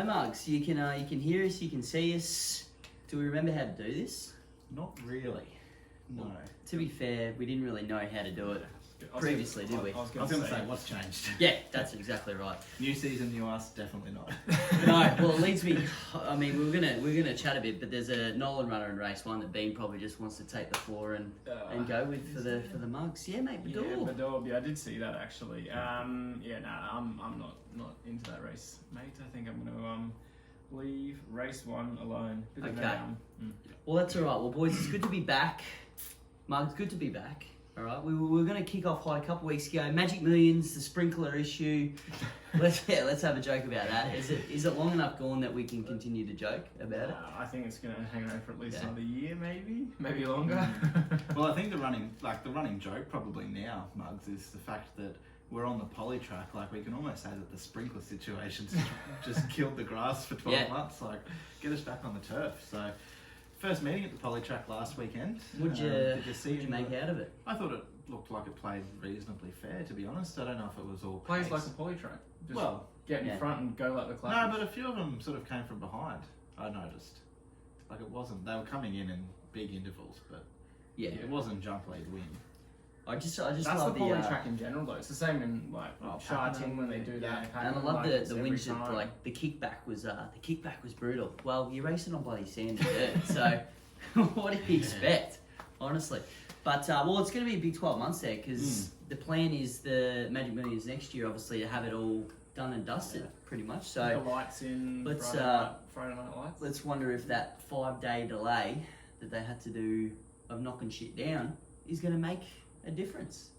Mugs, you can hear us, you can see us. Do we remember how to do this? Not really. No. Well, to be fair, we didn't really know how to do it previously, did we? I was going to say, what's changed? Yeah, that's exactly right. New season, new us, definitely not. No, well, it leads me. I mean, we're gonna chat a bit, but there's a Nolan runner in race one that Bean probably just wants to take the floor and go with for the Mugs. Yeah, mate, Bador. Yeah, Bador. Yeah, I did see that actually. I'm not into that race, mate. I think I'm gonna leave race one alone. Okay. Well, that's all right. Well, boys, it's good to be back. Mugs, good to be back. All right, we were going to kick off high a couple of weeks ago. Magic Millions, the sprinkler issue. Let's have a joke about that. Is it long enough gone that we can continue to joke about it? I think it's going to hang around for at least another year, maybe longer. Well, I think the running joke probably now, Mugs, is the fact that we're on the poly track. Like, we can almost say that the sprinkler situation's just killed the grass for 12 months. Like, get us back on the turf. So, first meeting at the poly track last weekend. Did you make out of it? I thought it looked like it played reasonably fair, to be honest. I don't know if it was all Plays pace. like a poly track. Just well, get in front and go like the club. No, but a few of them sort of came from behind. I noticed. Like, it wasn't. They were coming in big intervals, but it wasn't jump lead win. I just That's love the poly track in general, though. It's the same in like Sharting when they do that. And I love the wins that like the kickback was brutal. Well, you're racing on bloody sand and dirt, so what do you expect, honestly? But well, it's going to be a big 12 months there because the plan is the Magic Millions next year, obviously, to have it all done and dusted, pretty much. So the lights in. Let's Friday night lights. Let's wonder if that 5-day delay that they had to do of knocking shit down is going to make a difference.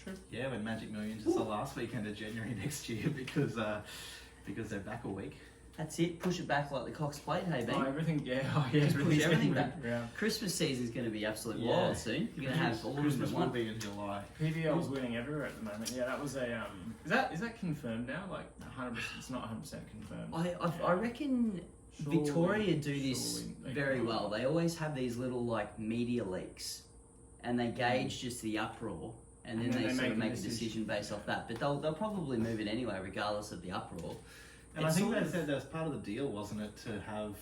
True. Yeah, when Magic Millions is the last weekend of January next year because they're back a week. That's it. Push it back like the Cox Plate, hey, Ben. Everything. Yeah. Just push everything back. Yeah. Christmas season's going to be absolutely wild soon. You're going to have all of Christmas them will be in July. PVL's winning everywhere at the moment. Yeah, that was a. Is that confirmed now? Like 100%. It's not 100% confirmed. I reckon Victoria do this very well. They always have these little like media leaks, and they gauge just the uproar, and then they sort of make a decision based off that. But they'll probably move it anyway, regardless of the uproar. And I think they said that was part of the deal, wasn't it, to have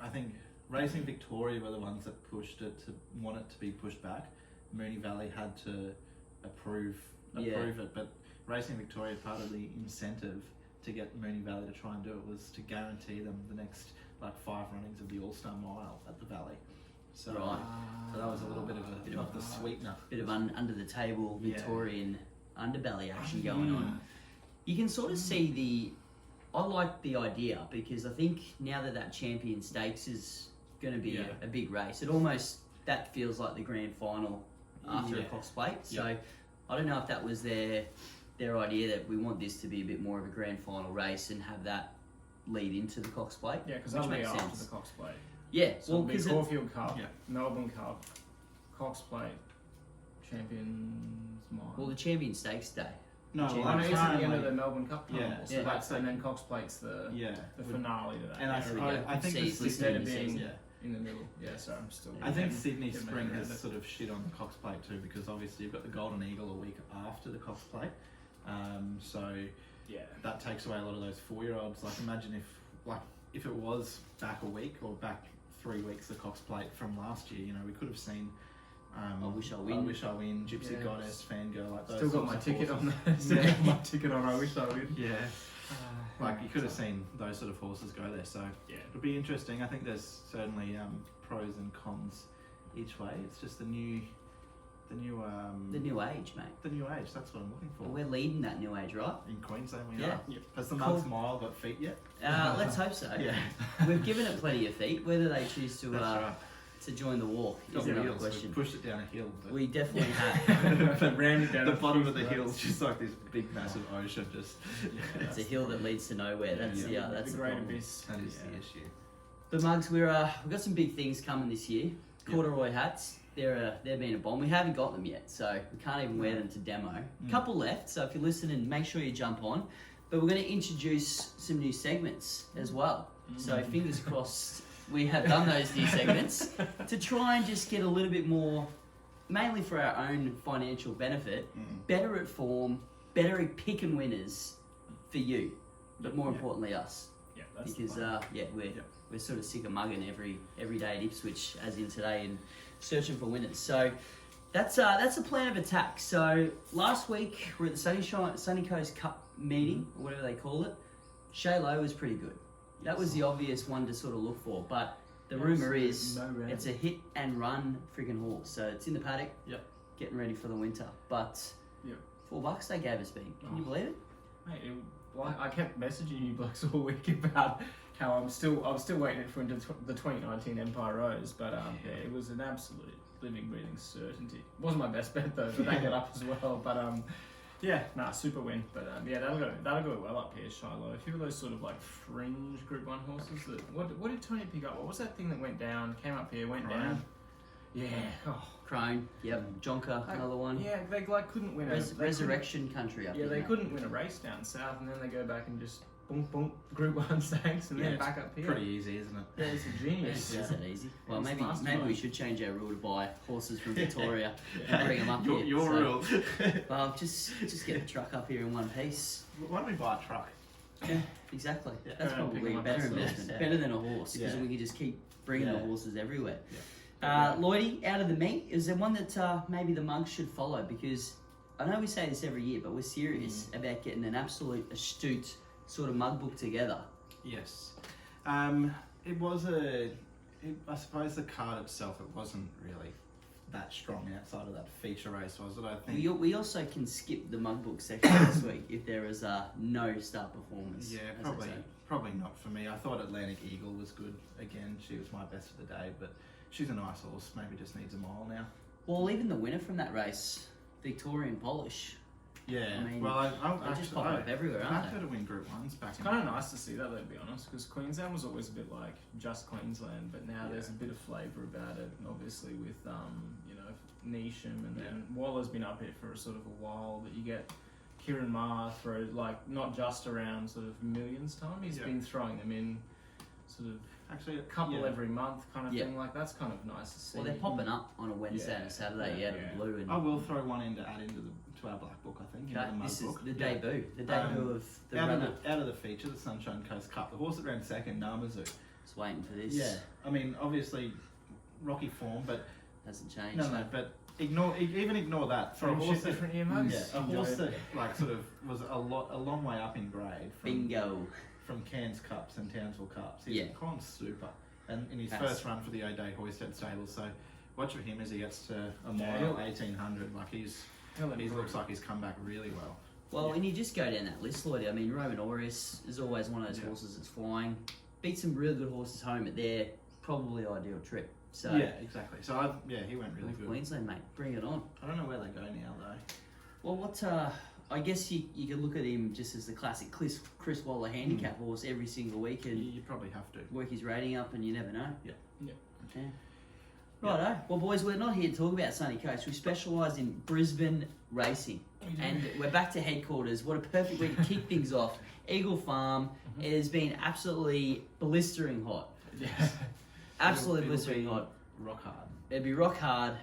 I think Racing Victoria were the ones that pushed it to want it to be pushed back. Moonee Valley had to approve it, but Racing Victoria, part of the incentive to get Moonee Valley to try and do it was to guarantee them the next 5 runnings of the All-Star Mile at the Valley. So, so that was a little bit of the sweetener. Bit of under the table Victorian underbelly action going on. You can sort of see I like the idea because I think now that Champion Stakes is going to be a big race, that feels like the grand final after a Cox Plate. So I don't know if that was their idea that we want this to be a bit more of a grand final race and have that lead into the Cox Plate. Yeah, because that'll be after the Cox Plate. Yeah, so it'll be Caulfield Cup, Melbourne Cup, Cox Plate, Champions Mile. Well, the Champion Stakes Day. No, it's at the end of the Melbourne Cup. So that's and then Cox Plate's the finale to that. And I think instead of being in the middle. Yeah, so I'm still. I think Sydney Spring has sort of shit on the Cox Plate too because obviously you've got the Golden Eagle a week after the Cox Plate, so that takes away a lot of those 4-year-olds. Like imagine if it was back a week or back 3 weeks the Cox Plate from last year. You know, we could have seen. I Wish I Win, Gypsy Goddess, Fangirl, like those. Still got my ticket on there. My ticket on I Wish I Win. Yeah. You could have seen those sort of horses go there, so it'll be interesting. I think there's certainly pros and cons each way. It's just the new age, mate. The new age. That's what I'm looking for. Well, we're leading that new age, right? In Queensland, we are. Yep. Has the Mugs Mile got feet yet? Let's hope so. Yeah. We've given it plenty of feet. Whether they choose to to join the walk is another question. We pushed it down a hill. We definitely have. But ran it down the bottom of the hill is just like this big, massive ocean. It's a hill that leads to nowhere. That's that's the great abyss. That is the issue. But Mugs, we've got some big things coming this year. Corduroy hats. They're being a bomb. We haven't got them yet, so we can't even wear them to demo. A couple left, so if you're listening, make sure you jump on. But we're going to introduce some new segments as well. So fingers crossed. We have done those new segments to try and just get a little bit more, mainly for our own financial benefit, better at form, better at picking winners for you. but more importantly us. Yeah, that's Because the we're sort of sick of mugging every day at Ipswich, as in today, and searching for winners. So that's a plan of attack. So last week we're at the Sunny Coast Cup meeting, or whatever they call it. Shay Low was pretty good. That was the obvious one to sort of look for, but the rumour is it's a hit and run freaking horse. So it's in the paddock, getting ready for the winter. But $4 they gave us, Ben. Can you believe it? Mate, I kept messaging you blokes all week about how I was still waiting for the 2019 Empire Rose, but it was an absolute living, breathing certainty. It wasn't my best bet though, but they got up as well. But super win. But that'll go well up here, Shiloh. A few of those sort of like fringe Group 1 horses. What did Tony pick up? What was that thing that went down? Came up here, went down. Yeah. Oh. Crone. Yep. Jonker, another one. Yeah, they couldn't win Resurrection Country up here. Yeah, they couldn't win a race down south, and then they go back and just boom, boom, Group 1 stakes, and then back up here. Pretty easy, isn't it? Yeah, it's a genius. Is that easy? Well, maybe we should change our rule to buy horses from Victoria and bring them up here. Your rule. Well, just get the truck up here in one piece. Why don't we buy a truck? Yeah, exactly. That's probably a better investment. Better than a horse, because we can just keep bringing the horses everywhere. Lloydy, out of the meet, is there one that maybe the Mugs should follow? Because I know we say this every year, but we're serious about getting an absolute astute sort of mug book together. Yes. It was I suppose the card itself, it wasn't really that strong outside of that feature race, was it? I think. We also can skip the mug book section this week if there is no star performance. Yeah, probably not for me. I thought Atlantic Eagle was good again. She was my best of the day, but she's a nice horse. Maybe just needs a mile now. Well, even the winner from that race, Victorian Polish. Yeah, I mean, well, they just pop up everywhere, aren't they? To win Group 1s back. It's kind of nice to see that, though, to be honest, because Queensland was always a bit like just Queensland, but now there's a bit of flavour about it, and obviously with Neesham, and then Waller's been up here for a sort of a while. That you get Kieran Maher throw not just around sort of millions time. He's been throwing them in sort of actually a couple every month kind of thing. Like that's kind of nice to see. Well, they're popping up on a Wednesday and a Saturday out of blue. And I will throw one in to add into to our black book. I think this is the debut. The debut of the runner. Out of the feature, the Sunshine Coast Cup. The horse that ran second, Namazu. Just waiting for this. Yeah, I mean, obviously, rocky form, but hasn't changed. No, but ignore that. For a horse different year, Mugs. Yeah, a horse that sort of was a long way up in grade. Bingo. From Cairns Cups and Townsville Cups. He's gone super. And in his first run for the O'Day Hoisted Stable, so watch for him as he gets to a mile 1800. Like he looks like he's come back really well. Well, and you just go down that list, Lloyd. I mean, Roman Aureus is always one of those horses that's flying. Beat some really good horses home at their probably ideal trip. So yeah, exactly. So he went really good. Queensland, mate, bring it on. I don't know where they go now though. Well, what? I guess you could look at him just as the classic Chris Waller handicap horse every single week, and you probably have to work his rating up, and you never know. Yeah. Righto. Well, boys, we're not here to talk about Sunny Coast. We specialise in Brisbane racing, and we're back to headquarters. What a perfect way to kick things off. Eagle Farm has been absolutely blistering hot. Yes. Absolutely blistering hot. Rock hard. It'd be rock hard.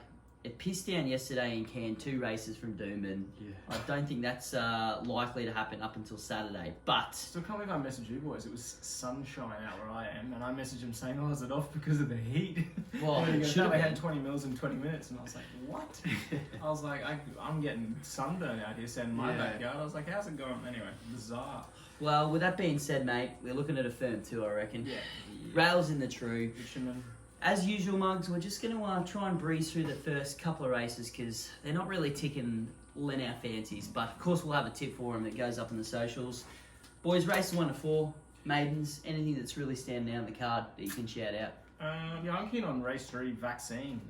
It pissed down yesterday in Cairn, 2 races from Doomben. Yeah. I don't think that's likely to happen up until Saturday, but... Still can't believe I messaged you boys. It was sunshine out where I am, and I messaged him saying, is it off because of the heat? Well, it should have had 20 mils in 20 minutes, and I was like, what? I was like, I'm getting sunburn out here standing in my backyard. I was like, how's it going? Anyway, bizarre. Well, with that being said, mate, we're looking at a firm 2, I reckon. Yeah. Rails in the true. Fisherman. As usual, Mugs, we're just going to try and breeze through the first couple of races because they're not really ticking all in our fancies. But, of course, we'll have a tip for them that goes up in the socials. Boys, races 1 to 4, maidens, anything that's really standing out on the card that you can shout out? I'm keen on race 3, Vaccine.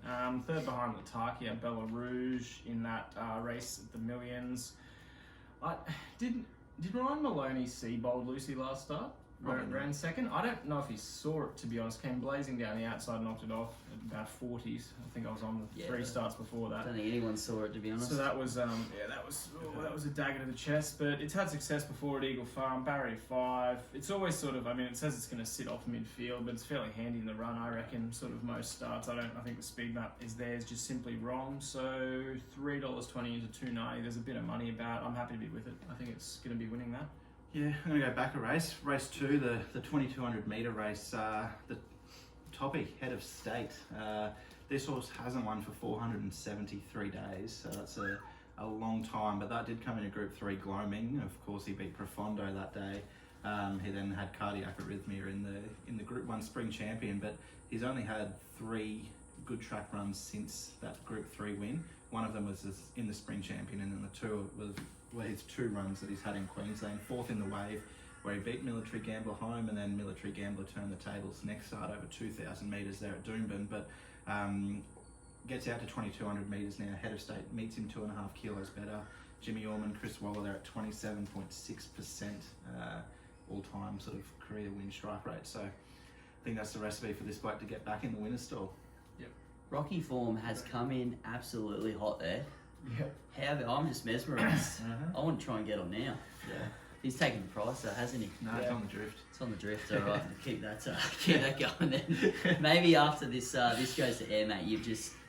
Third behind Latakia, Bella Rouge in that race at the Millions. Did Ryan Maloney see Bold Lucy last start? Ran second. I don't know if he saw it, to be honest. Came blazing down the outside, knocked it off at about 40s. I think I was on the 3 starts before that. I don't think anyone saw it, to be honest. So that was that was a dagger to the chest. But it's had success before at Eagle Farm, barrier 5. It's always sort of, it says it's going to sit off midfield, but it's fairly handy in the run, I reckon. Sort of most starts. I think the speed map is there is just simply wrong. So $3.20 into $2.90. There's a bit of money about. I'm happy to be with it. I think it's going to be winning that. Yeah, I'm going to go back a race. Race 2, the 2200 metre race, the topic, Head of State. This horse hasn't won for 473 days, so that's a long time, but that did come in a Group 3 gloaming. Of course, he beat Profondo that day. He then had cardiac arrhythmia in the Group 1 Spring Champion, but he's only had 3 good track runs since that Group 3 win. One of them was in the Spring Champion, and then the 2 were his 2 runs that he's had in Queensland. 4th in the Wave, where he beat Military Gambler home, and then Military Gambler turned the tables next start over 2,000 metres there at Doomben, but gets out to 2200 metres now. Head of State meets him 2.5 kilos better. Jimmy Orman, Chris Waller there at 27.6% all-time sort of career win strike rate. So I think that's the recipe for this bloke to get back in the winner's stall. Rocky form has come in absolutely hot there. Yep. I'm just mesmerised. I want to try and get on now. Yeah. He's taken the price though, hasn't he? No, it's on the drift. It's on the drift. All right, keep that going then. Maybe after this goes to air, mate.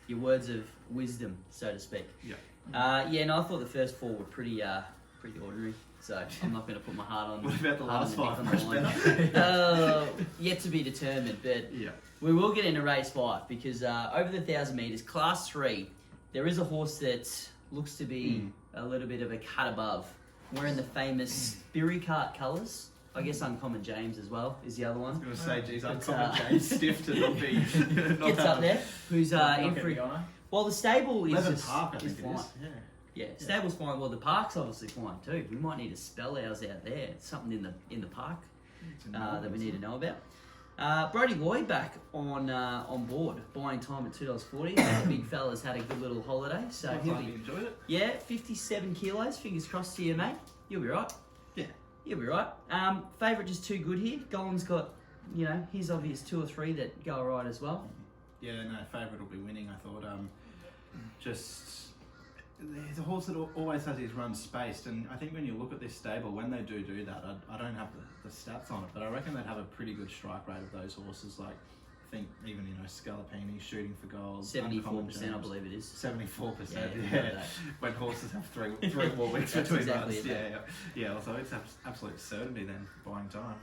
Your words of wisdom, so to speak. Yeah. No, I thought the first 4 were pretty ordinary. So I'm not going to put my heart on. What about the last 5? Much better. Yet to be determined, but Yeah. we will get into race 5 because over the 1,000 metres, class 3, there is a horse that looks to be a little bit of a cut above. Wearing the famous Spiri Cart colours. I guess Uncommon James as well is the other one. I was going to say, geez, Uncommon James stiff to not be. Gets up there. Who's in for? Well, the stable is Leather just Park, I is think it fine. is. Yeah, stable's fine. Well, the park's obviously fine too. We might need to spell ours out there. It's something in the park that we need to know about. Brody Lloyd back on board, buying time at $2.40. The big fella's had a good little holiday, so he'll be enjoyed it. Yeah, 57 kilos. Fingers crossed to you, mate. You'll be right. Yeah. You'll be right. Favourite just too good here. Golan's got, his obvious 2 or 3 that go right as well. Yeah, no, favourite will be winning. I thought. Just the horse that always has his runs spaced, and I think when you look at this stable, when they do that, I don't have the stats on it, but I reckon they'd have a pretty good strike rate of those horses. Like, I think even Scalapini shooting for goals. 74%, I believe it is. 74%. Yeah. When horses have three more weeks That's between exactly runs. it, Yeah. So it's absolute certainty then, buying time.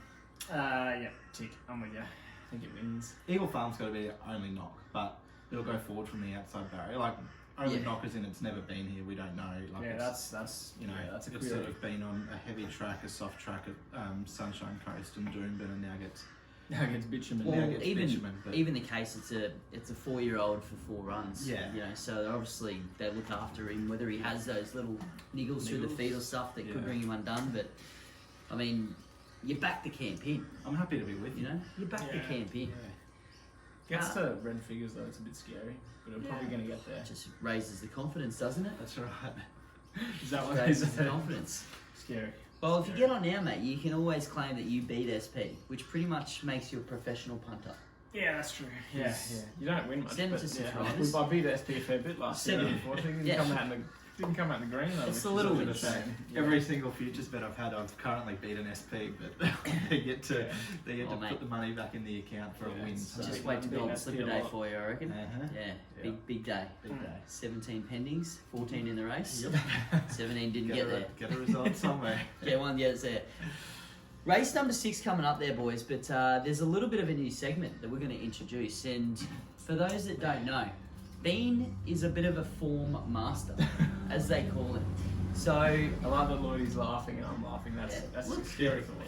Yeah, tick. I'm with you. I think it wins. Eagle Farm's got to be the only knock, but it'll go forward from the outside barrier. Like, only knock as in it's never been here. We don't know. Like, Yeah, that's that's a it's clear. sort of been on a heavy track, a soft track at Sunshine Coast and Doomben, and now gets Now against bitumen. Well, now gets bitumen. But even the case, it's a 4-year-old for 4 runs. Yeah. So obviously they look after him, whether he has those little niggles through the feet or stuff that could bring him undone. But I mean, you back the camp in. I'm happy to be with you. You back the camp in. Gets to red figures though, it's a bit scary, but I'm probably going to get there. It just raises the confidence, doesn't it? That's right. Is that what Raises the confidence. Scary. Well, if you get on now, mate, you can always claim that you beat SP, which pretty much makes you a professional punter. Yeah, that's true. Yeah. You don't win much. Send it but to subscribers. I beat SP a fair bit last year. Unfortunately, didn't come out in the green though. It's the which little is a bit wins. of a shame. Every single futures bet I've had, I've currently beaten SP, but they get to mate. put the money back in the account for a win. So. Just wait till Golden Slipper Day for you, I reckon. Uh-huh. Big day. Big day. 17 pendings, 14 in the race. 17 didn't get there. Get a result somewhere. Get one gets there. Race number 6 coming up there, boys, but there's a little bit of a new segment that we're going to introduce. And for those that don't know, Bean is a bit of a form master, as they call it. So, I love that Lloydy's laughing and I'm laughing. That's Look, scary for me.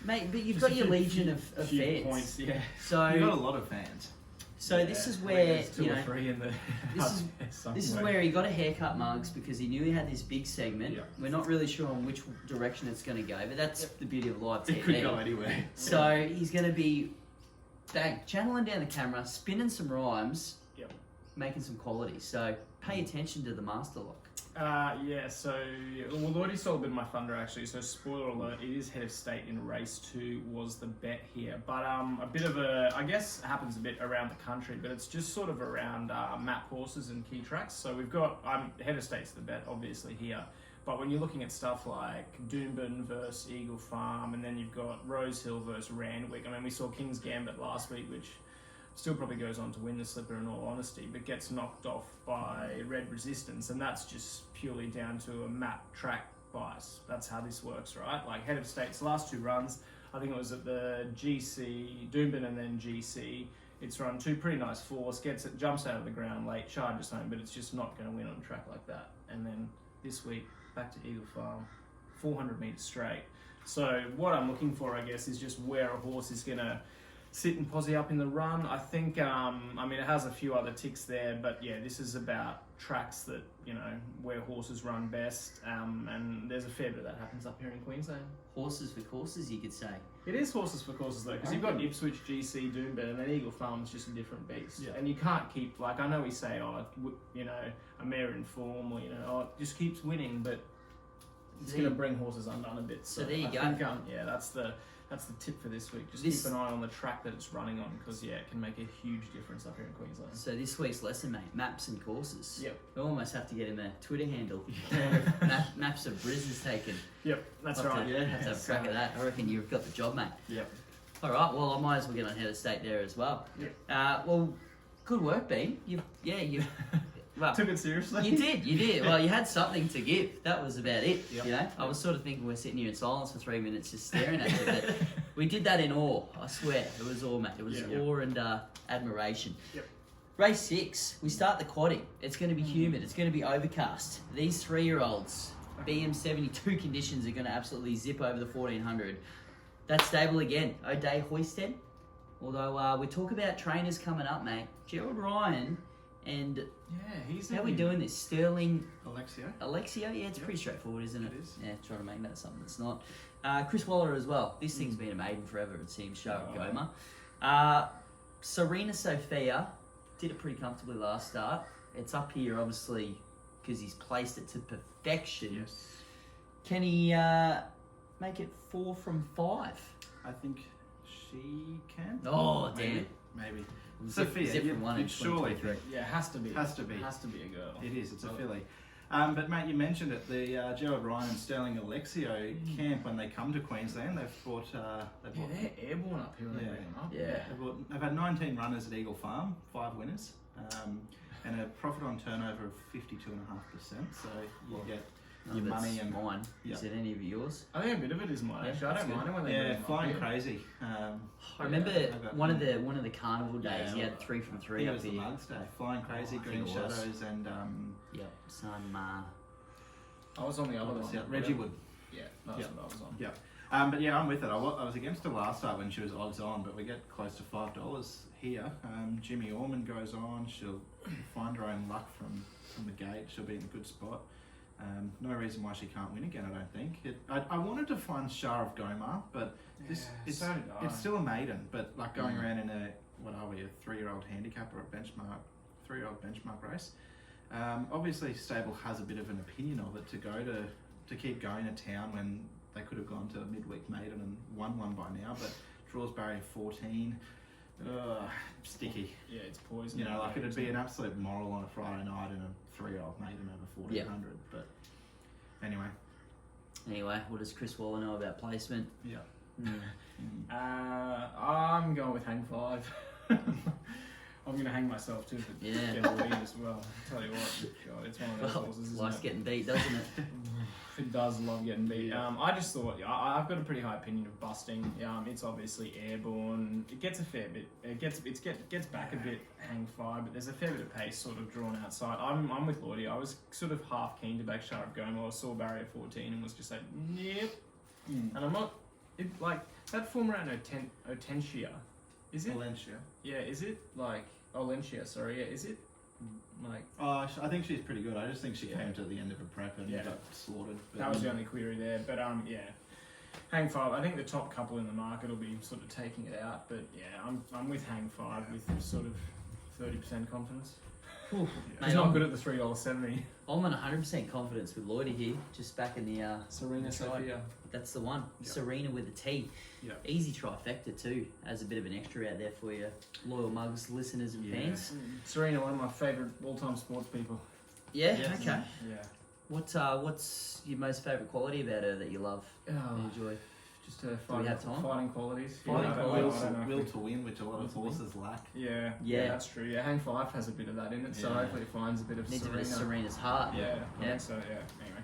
Anyway. mate, but you've got your legion of few fans. points, yeah. So, You've got a lot of fans. this is I think where there's 2 or 3 in the. this is where he got a haircut, Mugs, because he knew he had this big segment. Yeah. We're not really sure on which direction it's going to go, but that's the beauty of live TV. It could go anywhere. So he's going to be channeling down the camera, spinning some rhymes, making some quality. So pay attention to the master lock. Lloydy stole a bit of my thunder actually, so spoiler alert, it is Head of State in race 2 was the bet here, but a bit of I guess happens a bit around the country, but it's just sort of around map horses and key tracks. So we've got Head of State's the bet obviously here, but when you're looking at stuff like Doomben versus Eagle Farm, and then you've got Rose Hill versus Randwick. I mean, we saw King's Gambit last week, which still probably goes on to win the Slipper in all honesty, but gets knocked off by Red Resistance, and that's just purely down to a map track price. That's how this works, right? Like head of state's last 2 runs, I think it was at the GC, Doomben and then GC. It's run 2 pretty nice force, jumps out of the ground late, charges home, but it's just not going to win on a track like that. And then this week, back to Eagle Farm, 400 metres straight. So what I'm looking for, I guess, is just where a horse is going to sit and posse up in the run. I think, I mean, it has a few other ticks there, but yeah, this is about tracks that, where horses run best, and there's a fair bit of that happens up here in Queensland. Horses for courses, you could say. It is horses for courses though, because you've got Ipswich, GC, Doomben, and then Eagle Farm's just a different beast. Yeah. And you can't keep, like, I know we say, a mare in form, or, it just keeps winning, but it's going to bring horses undone a bit. So there you go. Think, that's the tip for this week. Just keep an eye on the track that it's running on, because it can make a huge difference up here in Queensland. So this week's lesson, mate, maps and courses. Yep. We almost have to get him a Twitter handle. Maps of Briz is taken. Yep, that's right. Have to have a crack at that. I reckon you've got the job, mate. Yep. All right. Well, I might as well get on head of state there as well. Yep. Well, good work, Bean. You. Well, took it seriously. You did. Well, you had something to give. That was about it. Yep. I was sort of thinking we're sitting here in silence for 3 minutes just staring at you. But we did that in awe. I swear, it was awe, mate. It was awe and admiration. Yep. Race 6. We start the quadding. It's going to be humid. It's going to be overcast. These 3-year-olds, BM72 conditions, are going to absolutely zip over the 1400. That stable again, O'Day Hoisted. Although we talk about trainers coming up, mate. Gerald Ryan. And he's how are we doing this? Sterling Alexio? Yeah, it's pretty straightforward, isn't it? It is. Yeah, trying to make that something that's not. Chris Waller as well. This thing's been a maiden forever, it seems, Sharp Goma. Serena Sophia did it pretty comfortably last start. It's up here, obviously, because he's placed it to perfection. Yes. Can he make it 4 from 5? I think she can. Oh, damn it. Maybe. Sophia, Sophia, from 1 in surely 2023. Yeah, it has to be. Has to be. Has to be a girl. It is. It's a filly. But mate, you mentioned it. The Gerald Ryan and Sterling Alexio camp, when they come to Queensland, they've brought. They're airborne up here when they bring them up. Yeah. They've had 19 runners at Eagle Farm, 5 winners, and a profit on turnover of 52.5%. So you get your money and mine. Yep. Is it any of yours? I think a bit of it is mine. Actually, I don't mind it when they bring them flying up here. crazy. I remember one of the carnival days. He had 3 from 3 It up was the here. Mugs Day, flying crazy, I think Green it was. Shadows, and Yep, some. I was on the other one. Reggie Wood. Yeah, that's what I was on. Yeah. But yeah, I'm with it. I was against her last start when she was odds on, but we get close to $5 here. Jimmy Orman goes on. She'll find her own luck from the gate. She'll be in a good spot. No reason why she can't win again, I don't think. I wanted to find Shah of Gomar, but it's still a maiden. But like going around in a 3-year-old handicap or a 3-year-old benchmark race. Obviously, stable has a bit of an opinion of it to keep going to town when they could have gone to a midweek maiden and won one by now. But draws barrier 14. Sticky. Yeah, it's poison. It'd be an absolute moral on a Friday night in a 3-year-old maiden over 1400. But Anyway, what does Chris Waller know about placement? Yeah. I'm going with hang 5. I'm going to hang myself too, but get a lead as well. I'll tell you what, God, it's one of those horses, isn't life's it? getting beat, doesn't it? It does love getting beat. I just thought, I've got a pretty high opinion of busting. It's obviously airborne. It gets a fair bit. It gets back a bit, hang 5, but there's a fair bit of pace sort of drawn outside. I'm with Lloydy. I was sort of half keen to back Sharp going. I saw barrier 14 and was just like, yep. And I'm not, that form around Otentia, is it? Valencia. Yeah, is it like Valencia? Sorry, yeah, is it like? I think she's pretty good. I just think she came to the end of a prep and got slaughtered. But That was the only query there, but hang 5. I think the top couple in the market will be sort of taking it out, but I'm with hang 5 with sort of 30% confidence. Ooh, He's mate, not good at the $3.70. I'm on 100% confidence with Lloydy here, just back in the Serena Sophia. That's the one. Yep. Serena with a T. Yep. Easy trifecta too, as a bit of an extra out there for your loyal Mugs listeners and fans. Serena, one of my favourite all-time sports people. Yeah. Yes. Okay. Yeah. What's your most favourite quality about her that you love and enjoy? Just her we have time? fighting qualities. Fighting qualities. Will to win, which a lot of horses lack. Yeah, that's true. Yeah, hang 5 has a bit of that in it, so hopefully it finds a bit of Needs a Serena. bit of Serena's heart. Yeah, I Yeah. think so. Yeah. Anyway,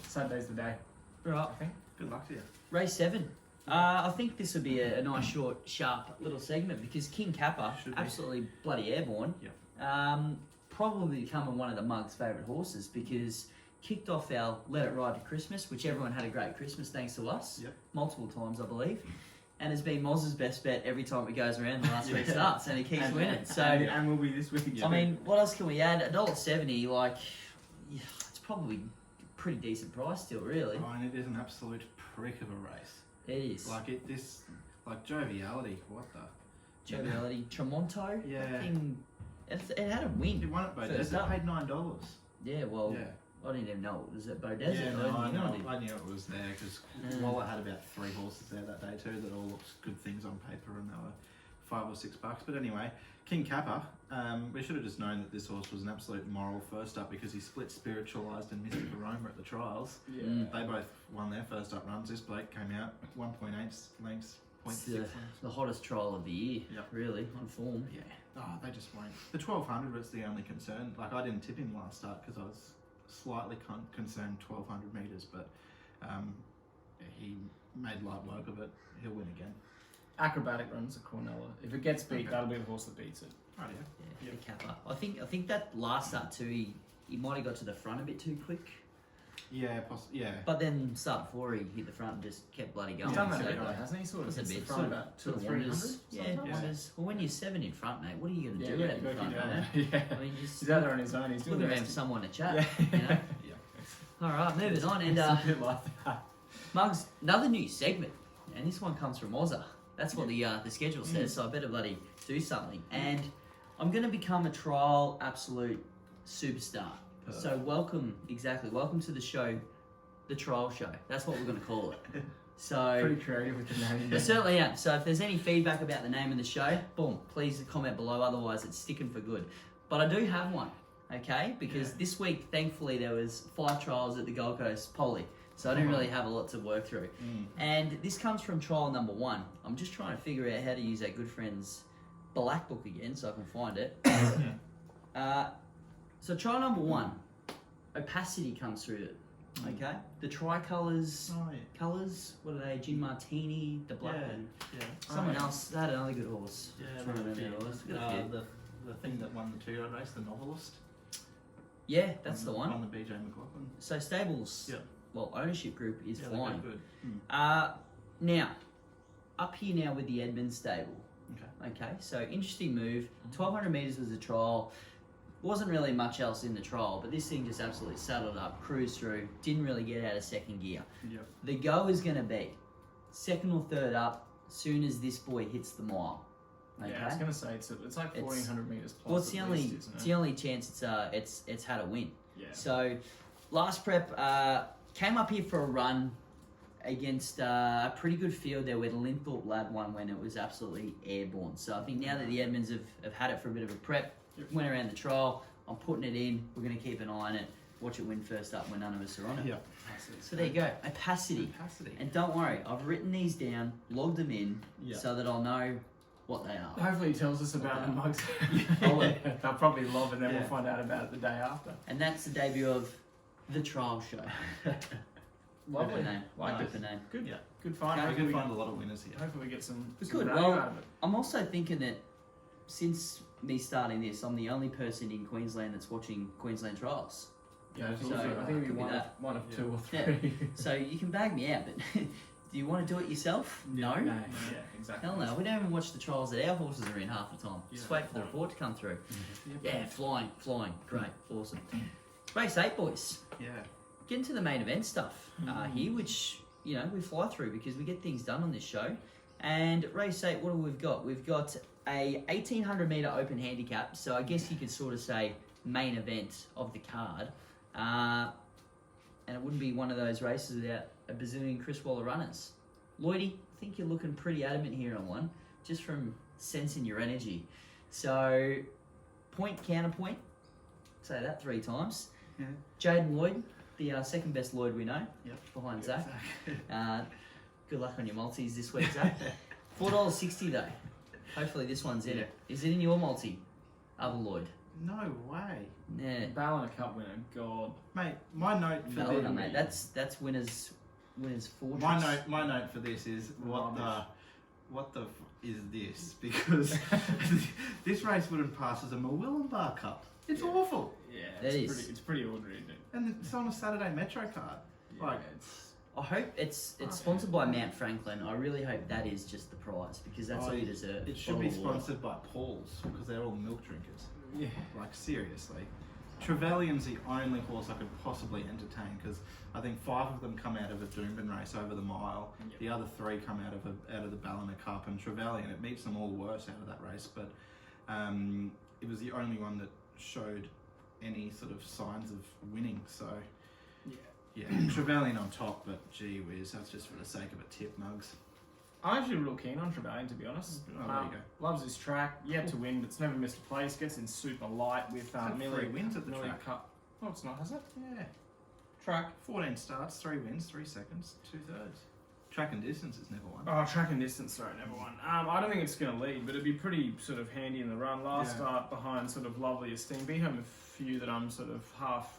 Saturday's the day. Right. I think. Good luck to you. Race 7. I think this would be a nice, short, sharp little segment because King Kappa, Should be. absolutely bloody airborne. Yep. Probably becoming one of the Mug's favourite horses because kicked off our Let It Ride to Christmas, which everyone had a great Christmas thanks to us. Yep. Multiple times, I believe. And has been Moz's best bet every time it goes around the last three starts, and he keeps winning. So, and will be this week. I mean, what else can we add? $1.70, like, yeah, it's probably a pretty decent price still, really. Ryan, it is an absolute prick of a race. It is. Like joviality. What the? Joviality, Tremonto. Yeah. Fucking, it had a win. It won at Bodez. First It up. paid $9. Yeah, well, Yeah. I didn't even know it was at Bodez. Yeah, I no, I didn't know know. it. I knew it was there because Waller had about 3 horses there that day too that all looked good things on paper and they were $5 or $6. But anyway, King Kappa, we should have just known that this horse was an absolute moral first up because he split Spiritualised and Mystic Aroma at the trials. Yeah. They both won their first up runs. This bloke came out 1.8 lengths, It's 0.6 lengths. the hottest trial of the year, Yep. really, on form. Yeah. Oh, they just won't. The 1200 was the only concern. Like, I didn't tip him last start because I was slightly concerned 1200 metres, but he made light work of it. He'll win again. Acrobatic runs at Cornella. If it gets beat, Okay. that'll be the horse that beats it. Right, Yeah, the Kappa. I think that last start too, he might have got to the front a bit too quick. yeah. Yeah. But then start before he hit the front and just kept bloody going. He's done that So, lately, like, hasn't he? Sort of it's a hits bit, the front sort of- about 2 sort or of 300 wonders. Yeah, sometimes. wonders. Well, when you're 7 in front, mate, what are you going to Yeah, do yeah, out go in front, keep man? going. Yeah. I mean, just He's out there on his own. He's doing look the around best. someone to chat. Yeah. You know? Yeah. All right, moving on. And It's a bit like that. Mugs, another new segment, and this one comes from Ozza. That's what the schedule says, so I better bloody do something. And I'm going to become a trial absolute superstar. So welcome to the show, the trial show. That's what we're going to call it. So Pretty creative with the name. I certainly am. So if there's any feedback about the name of the show, boom, please comment below. Otherwise, it's sticking for good. But I do have one, okay? Because this week, thankfully, there was 5 trials at the Gold Coast Poly. So I didn't really have a lot to work through. And this comes from trial number 1. I'm just trying to figure out how to use our good friend's black book again so I can find it. So trial number 1, opacity comes through it. Okay? The tricolours, Oh, yeah. colours, what are they? Gin Martini, the black one. Yeah. Someone else, they had another good horse. Yeah, Trying to remember who it was. Got a few. the thing that won the 2-year-old race, the Novelist. Yeah, that's the Won one. the BJ McLaughlin. So stables, Yeah. well, ownership group is Yeah, they flying. go good. Now, up here now with the Edmonds stable. Okay. Okay, so interesting move. 1200 metres was a trial. Wasn't really much else in the trial, but this thing just absolutely saddled up, cruised through, didn't really get out of second gear. Yep. The go is going to be second or third up soon as this boy hits the mile. Okay? Yeah, I was gonna say it's like 1400 meters plus. Well, it's the at only least, isn't it's it? the only chance it's had a win. Yeah. So last prep came up here for a run against a pretty good field there where the Linthorpe lad won when it was absolutely airborne. So I think now that the Edmonds have had it for a bit of a prep, went around the trial, I'm putting it in. We're going to keep an eye on it. Watch it win first up when none of us are on it. Yeah. So there you go, opacity. Capacity. And don't worry, I've written these down, logged them in, Yeah. so that I'll know what they are. Hopefully he tells us about the mugs. I will. They'll probably love it, and then Yeah. we'll find out about it the day after. And that's the debut of the trial show. Lovely. Good name. Like Good it. name. Good. Yeah. Good find. Okay. We Hopefully can find a lot of winners here. hopefully we get some Good. value Well, out of it. I'm also thinking that since me starting this, I'm the only person in Queensland that's watching Queensland trials. Yeah, I think, So, I think we could be one of, that. one of Yeah. 2 or Yeah. 3. So you can bag me out, but do you want to do it yourself? No. Yeah, exactly. Hell no. We don't even watch the trials that our horses are in half the time. Just Yeah. wait for the report to come through. Yeah. Yeah, flying. Great. Awesome. Race 8, boys. Yeah. Get into the main event stuff here, which, you know, we fly through because we get things done on this show. And race 8, what have we got? We've got a 1800 metre open handicap, so I guess you could sort of say main event of the card. And it wouldn't be one of those races without a bazillion Chris Waller runners. Lloydy, I think you're looking pretty adamant here on one, just from sensing your energy. So, point, counterpoint, say that 3 times. Yeah. Jaden Lloyd, the second best Lloyd we know, Yep. behind Zach. Good luck on your multis this week, Zach. $4.60 though. Hopefully this one's in it. Is it in your multi? Other Lloyd. No way. Yeah. Ballon Cup winner, God. Mate, my note for Valid, the mate. That's winners Winners Fortress. My note for this is what the is this? Because this race wouldn't pass as a Murwillumbah Cup. It's awful. Yeah, it's pretty ordinary, isn't it? And it's on a Saturday Metro card. Yeah, Like, I hope it's sponsored by Mount Franklin. I really hope that is just the prize because that's all you deserve. it should be sponsored by Paul's because they're all milk drinkers. Yeah. Like, seriously. Trevelyan's the only horse I could possibly entertain because I think 5 of them come out of a Doomben race over the mile. Yep. The other 3 come out of the Ballina Cup, and Trevelyan, it meets them all worse out of that race, but it was the only one that showed any sort of signs of winning. So yeah, Trevelyan on top, but gee whiz, that's just for the sake of a tip, Mugs. I'm actually real keen on Trevelyan, to be honest. Oh, there you go. Loves his track, yet to win, but it's never missed a place. Gets in super light with Millie wins at the track. Cup. Oh, it's not, has it? Yeah. Track. 14 starts, 3 wins, 3 seconds, 2/3. Track and distance has never won. Oh, track and distance, sorry, never won. I don't think it's going to lead, but it'd be pretty sort of handy in the run. Last start behind sort of Lovely Esteem. Be home a few that I'm sort of half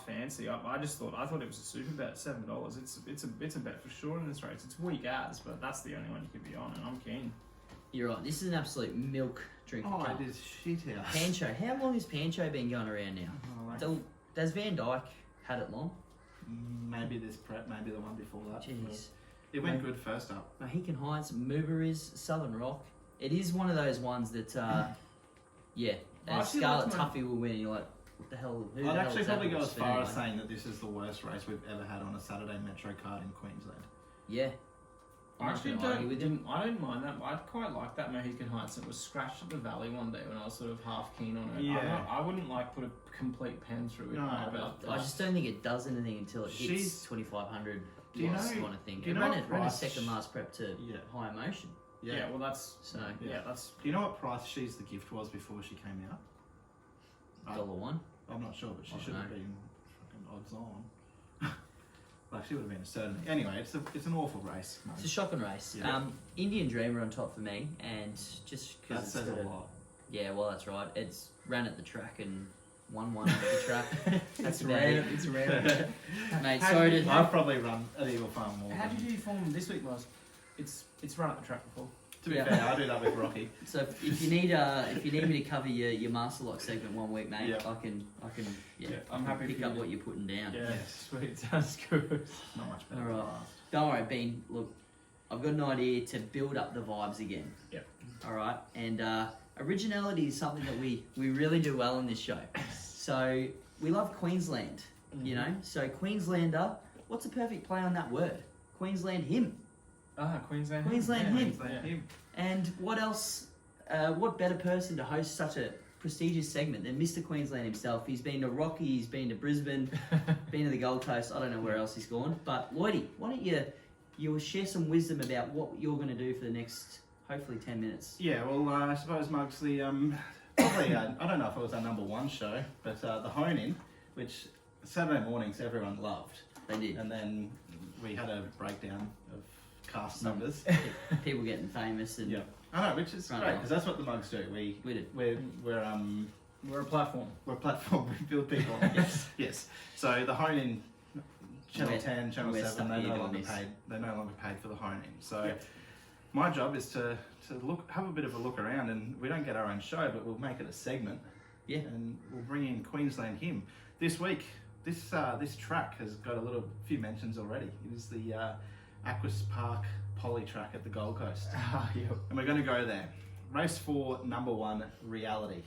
fancy. I thought it was a super bet, $7. It's a bet for sure in this race. It's weak as, but that's the only one you could be on, and I'm keen. You're right. This is an absolute milk drinker. Oh, it is shit house. Pancho. How long has Pancho been going around now? Oh, like Does Van Dyke had it long? maybe this prep, maybe the one before that. Jeez. It went good first up. Mohican Heights, Mooberies, Southern Rock. It is one of those ones that, Scarlet Tuffy will win. And you're like, what the hell? Who the I'd hell actually is that probably go horse as for far anyway? as saying that this is the worst race we've ever had on a Saturday Metro card in Queensland. Yeah. I actually not gonna argue with him. I don't mind that. I quite like that Mohican Heights. It was scratched at the Valley one day when I was sort of half keen on it. Yeah. I wouldn't like put a complete pen through it. No, but I just don't think it does anything until it hits She's- 2,500 Do you loss know- kind of thing. do you It know ran what a price second last prep to high emotion. yeah, well that's So, that's Do you know what price She's the Gift was before she came out? $1. I'm not sure, but she I should don't have been fucking odds on. Like, she would have been a certainty. Anyway, it's an awful race. It's a shocking race. Yeah. Indian Dreamer on top for me, and just That because it's says got a lot. Yeah, well, that's right. It's ran at the track and won one at the track. That's about it. It's rare. Mate, How sorry did to... I've probably run at Eagle Farm more. How than- did you form this week, Mars? It's run at the track before. To be Yeah. fair, I do that with Rocky. So if you need me to cover your Master Lock segment one week, mate, Yeah. I can I'm happy pick for up you. what you're putting down. Yeah, Yes. sweet. Sounds good. Not much better. All right. than last. Don't worry, Bean. Look, I've got an idea to build up the vibes again. Yep. All right, and originality is something that we really do well in this show. So we love Queensland, you know. So Queenslander, what's a perfect play on that word? Queensland him. Queensland. Queensland him. Queensland him. And what else? What better person to host such a prestigious segment than Mr. Queensland himself? He's been to Rocky, he's been to Brisbane, been to the Gold Coast. I don't know where else he's gone. But Lloydy, why don't you share some wisdom about what you're going to do for the next, hopefully, 10 minutes? Yeah, well, I suppose, Mugs, the probably I don't know if it was our number 1 show, but the Hone-In, which Saturday mornings everyone loved, They did. and then we had a breakdown of cast numbers. People getting famous and Yeah, I know, which is Right great on. because that's what the Mugs do. we did. We're We're a platform. a platform. We build people. Yes. Yes. So the Hone-In, Channel We're- 10, Channel we're 7, stuck they here no doing longer this. paid. They're no longer paid for the Hone-In. So Yep. my job is to have a bit of a look around, and we don't get our own show, but we'll make it a segment. Yeah. And we'll bring in Queensland him this week. This track has got a few mentions already. It is the Aquis Park Poly track at the Gold Coast, Yep. and we're going to go there. Race 4, number 1, Reality.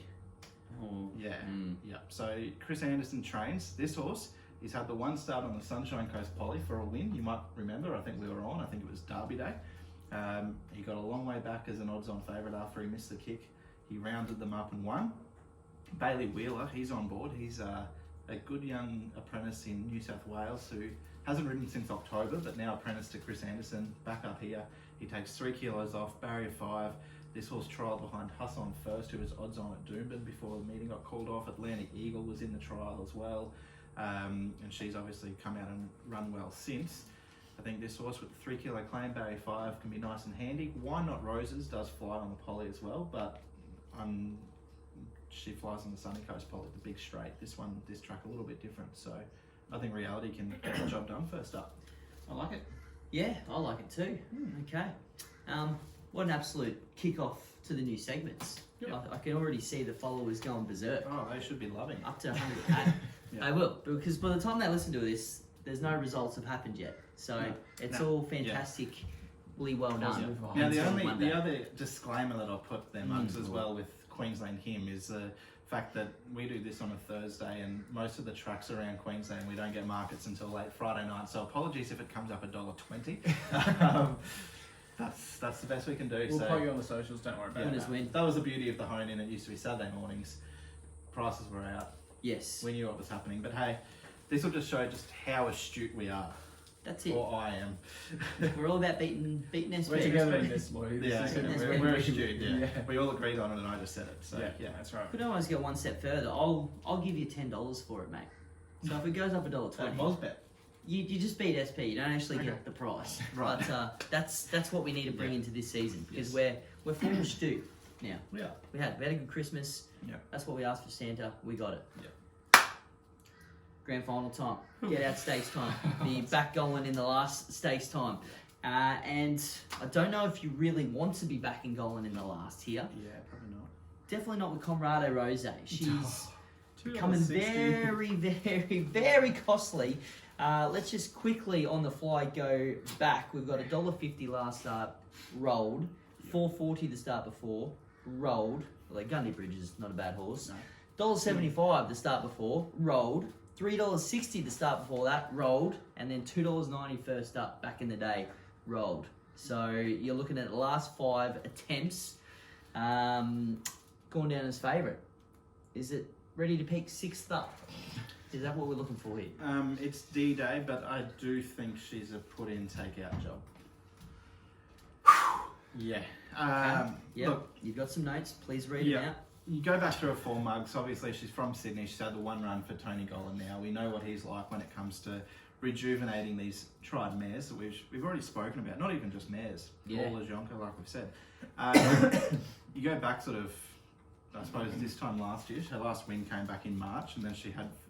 Oh, Yeah, mm. yeah. So Chris Anderson trains this horse. He's had the 1 start on the Sunshine Coast Poly for a win. You might remember. I think we were on. I think it was Derby Day. He got a long way back as an odds-on favourite after he missed the kick. He rounded them up and won. Bailey Wheeler, he's on board. He's a good young apprentice in New South Wales who hasn't ridden since October, but now apprenticed to Chris Anderson. Back up here, he takes 3 kilos off, barrier 5. This horse trialled behind Hassan First, who was odds on at Doomben before the meeting got called off. Atlantic Eagle was in the trial as well, and she's obviously come out and run well since. I think this horse with the 3 kilo claim, barrier 5, can be nice and handy. Why Not Roses does fly on the Poly as well, but she flies on the Sunny Coast Poly, the big straight. This track a little bit different, so I think Reality can get the job done first up. I like it. Yeah, I like it too. Okay. What an absolute kick-off to the new segments. Yep. I can already see the followers going berserk. Oh, they should be loving it. Up to 100. Yeah. They will, because by the time they listen to this, there's no results have happened yet. So it's all fantastically well done. Positive vibes. Now, Until Monday. the other disclaimer that I'll put there, Mugs, as well with Queensland Hymn is the fact that we do this on a Thursday, and most of the tracks around Queensland we don't get markets until late Friday night. So apologies if it comes up $1.20. That's the best we can do. We'll so plug you on the socials. Don't worry about Winners it. win. that was the beauty of the hone-in. It used to be Saturday mornings. Prices were out. Yes. We knew what was happening. But hey, this will just show just how astute we are. That's it. Or I am. We're all about beating SP. We're together in this, Lloydy. Yeah, we're astute. Yeah. We all agreed on it, and I just said it. So yeah. That's right. Could almost go one step further. I'll give you $10 for it, mate. So if it goes up $1.20, Mosbet. you just beat SP. You don't actually Okay. get the price. Right. But that's what we need to bring into this season, because we're full astute now. Yeah. We had a good Christmas. Yeah. That's what we asked for Santa. We got it. Yeah. Grand final time. Get out stakes time. The back going in the last stakes time. And I don't know if you really want to be back and going in the last here. Yeah, probably not. Definitely not with Comrade Rose. She's becoming $2.60. very, very, very costly. Let's just quickly on the fly go back. We've got $1.50 last start, rolled. $4.40 the start before, rolled. Well, like Gundy Bridge is not a bad horse. No. $1.75 the start before, rolled. $3.60 the start before that, rolled. And then $2.90 first up back in the day, rolled. So you're looking at the last 5 attempts going down as favourite. Is it ready to peak 6th up? Is that what we're looking for here? It's D-Day, but I do think she's a put-in, take-out job. Yeah. Yeah, Look, you've got some notes. Please read them out. you go back to her form, Mugs. Obviously, she's from Sydney. She's had the one run for Tony Gollan now. We know what he's like when it comes to rejuvenating these tried mares that we've already spoken about. Not even just mares. Yeah. All Jonker, like we've said. You go back sort of, I suppose, this time last year. Her last win came back in March, and then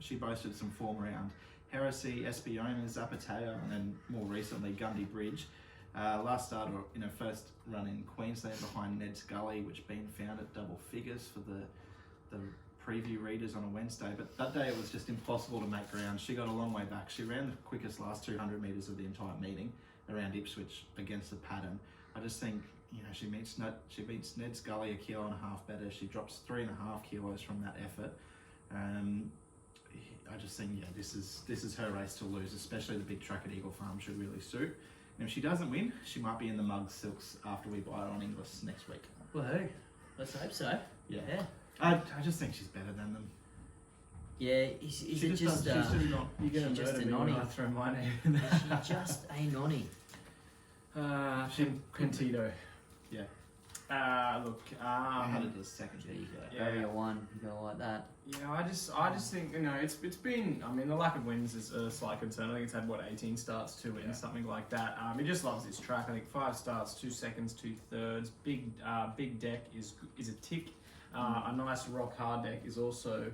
she boasted some form around Heresy, Espiona, Zapateo, and then more recently Gundy Bridge. Last start in her first run in Queensland behind Ned's Gully, which been found at double figures for the preview readers on a Wednesday. But that day it was just impossible to make ground. She got a long way back. She ran the quickest last 200 metres of the entire meeting around Ipswich against the pattern. I just think, she beats Ned's Gully 1.5 kilos better. She drops 3.5 kilos from that effort. I just think, this is her race to lose, especially the big track at Eagle Farm should really suit. And if she doesn't win, she might be in the Mugs Silks after we buy her on Inglis next week. Well, who? Let's hope so. Yeah. Yeah. I just think she's better than them. Yeah, is She it just just does- she's just not. You're going She's to just murder a me when nonny. I throw my name in there. just a nonny? Pentito. Yeah. Look, I had it as second. There you go. Yeah. Barrier 1, you go like that. I just think it's been. I mean, the lack of wins is a slight concern. I think it's had 18 starts, 2 wins, something like that. He just loves this track. I think 5 starts, 2 seconds, 2 thirds. Big deck is a tick. A nice rock hard deck is also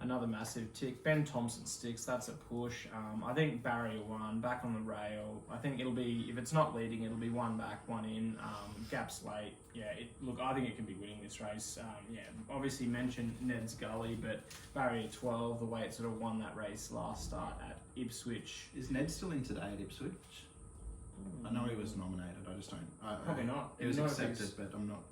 another massive tick. Ben Thompson sticks. That's a push. I think barrier 1 back on the rail. I think it'll be, if it's not leading, it'll be 1 back, 1 in. Gaps late. I think it can be winning this race. Obviously mentioned Ned's Gully, but barrier 12, the way it sort of won that race last start at Ipswich. Is Ned still in today at Ipswich? I know he was nominated. I just don't. Probably not. He was Not if accepted, he's- but I'm not.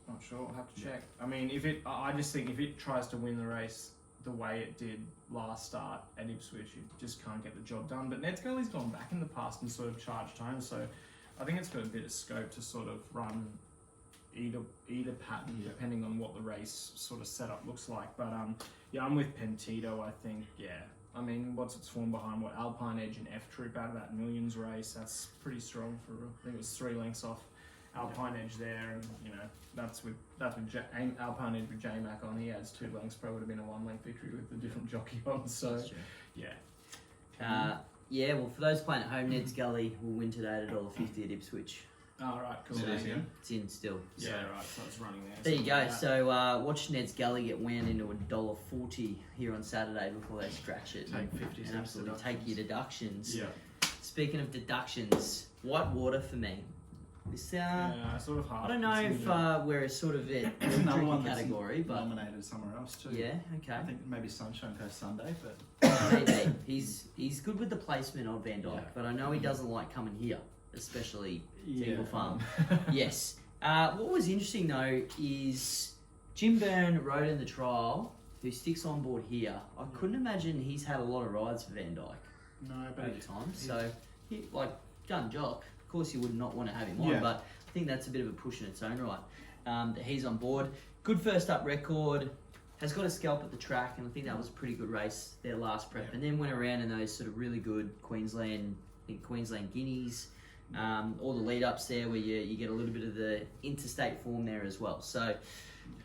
Not sure. I'll have to check. I mean, I just think if it tries to win the race the way it did last start at Ipswich, it just can't get the job done. But Ned's Gully's gone back in the past and sort of charged home, so I think it's got a bit of scope to sort of run either pattern depending on what the race sort of setup looks like. But I'm with Pentito. I think I mean, what's its form behind Alpine Edge and F Troop out of that Millions race? That's pretty strong for. I think it was 3 lengths off Alpine Edge there, and that's with Alpine Edge with J-Mac on. He adds 2 lengths. Probably would have been a 1-length victory with the different jockey on. So Well, for those playing at home, Ned's Gully will win today at $1.50 at Ipswich. All right, cool. It is him. It's in still. Yeah, right. So it's running there. There you go. Like that. So watch Ned's Gully get wound into $1.40 here on Saturday before they scratch it Take 50 and cents absolutely take your deductions. Yeah. speaking of deductions, white water for me. This sort of hard. I don't know if we're sort of in the There's another one drinking that's category, but nominated somewhere else too. yeah, okay. I think maybe Sunshine Coast Sunday, but Maybe. He's good with the placement of Van Dyke, Yeah. but I know he doesn't like coming here, especially Eagle Farm. um, Yes. What was interesting though is Jim Byrne rode in the trial, who sticks on board here. I couldn't imagine he's had a lot of rides for Van Dyke no, but over time. So, he, like, done jock. Of course, you would not want to have him on, Yeah. but I think that's a bit of a push in its own right. That he's on board. Good first up record. Has got a scalp at the track, and I think that was a pretty good race, their last prep. Yeah. And then went around in those sort of really good Queensland Guineas, all the lead ups there where you get a little bit of the interstate form there as well. So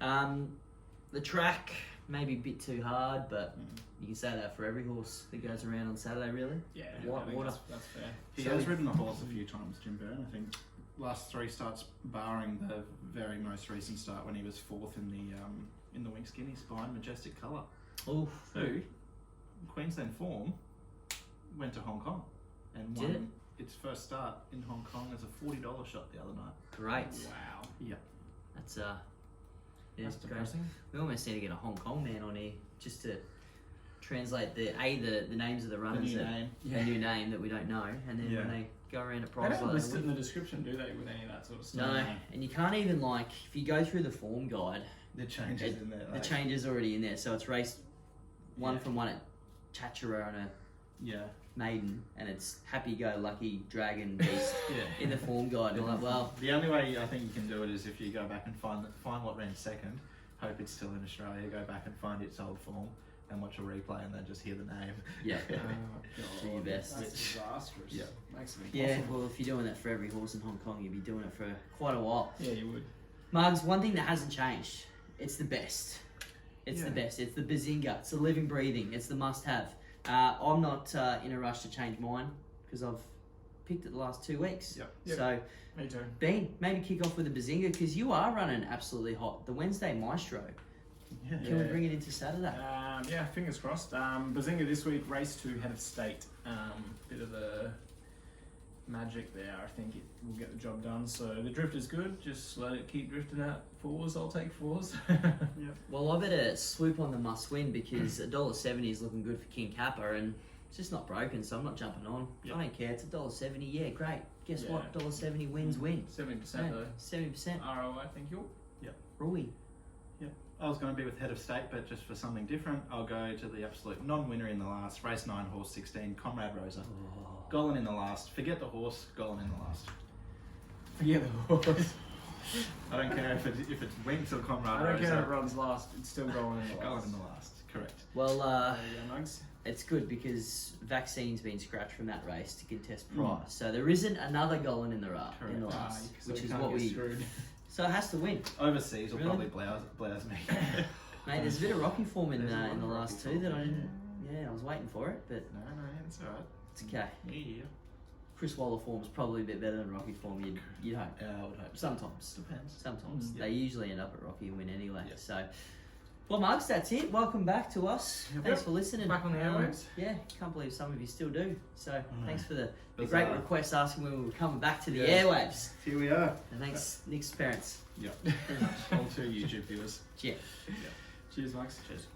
the track maybe a bit too hard, but you can say that for every horse that goes around on Saturday, really. Yeah, White I think water. That's fair. he So- has ridden the horse a few times, Jim Byrne. I think last 3 starts, barring the very most recent start when he was 4th in the Winx Guineas behind Majestic Colour, Oof. who Queensland form went to Hong Kong and Did it? won its first start in Hong Kong as a $40 shot the other night. Great. Wow. Yeah, That's yeah, That's great. depressing. We almost need to get a Hong Kong man on here just to translate the names of the the runners, new that, name. the new name that we don't know, and then Yeah. when they go around at They prize don't like list that, it in the description, do they, with any of that sort of stuff? no, and you can't even like if you go through the form guide, The changes in there. the change is already in there. So it's race one Yeah. from one at Chachara on a Yeah, maiden, and it's happy go lucky dragon beast yeah. in the form guide. I'm like, well, The only way I think you can do it is if you go back and find what ran second, hope it's still in Australia, go back and find its old form and watch a replay and then just hear the name. yeah. Oh, Do your God, best. That's disastrous. Yeah. Makes it Yeah, impossible. well, if you're doing that for every horse in Hong Kong, you'd be doing it for quite a while. Yeah, you would. Mugs, one thing that hasn't changed, it's the best. It's the Yeah. best. It's the Bazinga. It's the living, breathing. It's the must-have. I'm not in a rush to change mine because I've picked it the last 2 weeks. Yep. Yep. So, Me too. Bean, maybe kick off with the Bazinga because you are running absolutely hot. The Wednesday Maestro. Yeah. Can we Yeah. bring it into Saturday? Yeah, fingers crossed. Bazinga this week, race 2, head of state. Bit of the magic there. I think it will get the job done. So the drift is good. Just let it keep drifting out 4s. I'll take 4s. Well, I better swoop on the must-win because $1.70 is looking good for King Kappa and it's just not broken, so I'm not jumping on. Yep. I don't care. It's $1.70. Yeah, great. Guess Yeah. what? $1.70 wins win. 70% Yeah, though. 70%. ROI, thank you. Rui. I was going to be with Head of State, but just for something different, I'll go to the absolute non-winner in the last, race 9, horse 16, Comrade Rosa. Golan in the last. Forget the horse, Golan in the last. Forget the horse. I don't care if it's Winx or Comrade I don't Rosa. care if it runs last. It's still going in the Golan last. in the last. Correct. Well, Yeah, Mugs. it's good because vaccine's been scratched from that race to contest prize. So there isn't another Golan in the Correct. last, So which you is can't what get we. screwed. So it has to win. Overseas will Really? probably blouse me. Mate, there's a bit of rocky form in There's a lot in the of last rocky 2 that I form, didn't. Yeah, I was waiting for it, but No, it's alright. it's okay. Yeah. Chris Waller form's probably a bit better than Rocky form. You'd hope. Yeah, I would hope. Sometimes. Depends. Sometimes. Mm. They usually end up at Rocky and win anyway. Yeah. So, well, Mugs, that's it. Welcome back to us. Yep. Thanks for listening. Back on the airwaves. Yeah, can't believe some of you still do. So, Mm. thanks for the Bizarre. great request asking when we were coming back to the Yeah. airwaves. Here we are. And thanks, Nick's parents. Yep. All 2 YouTube viewers. Yeah. Cheers, Mugs. Cheers.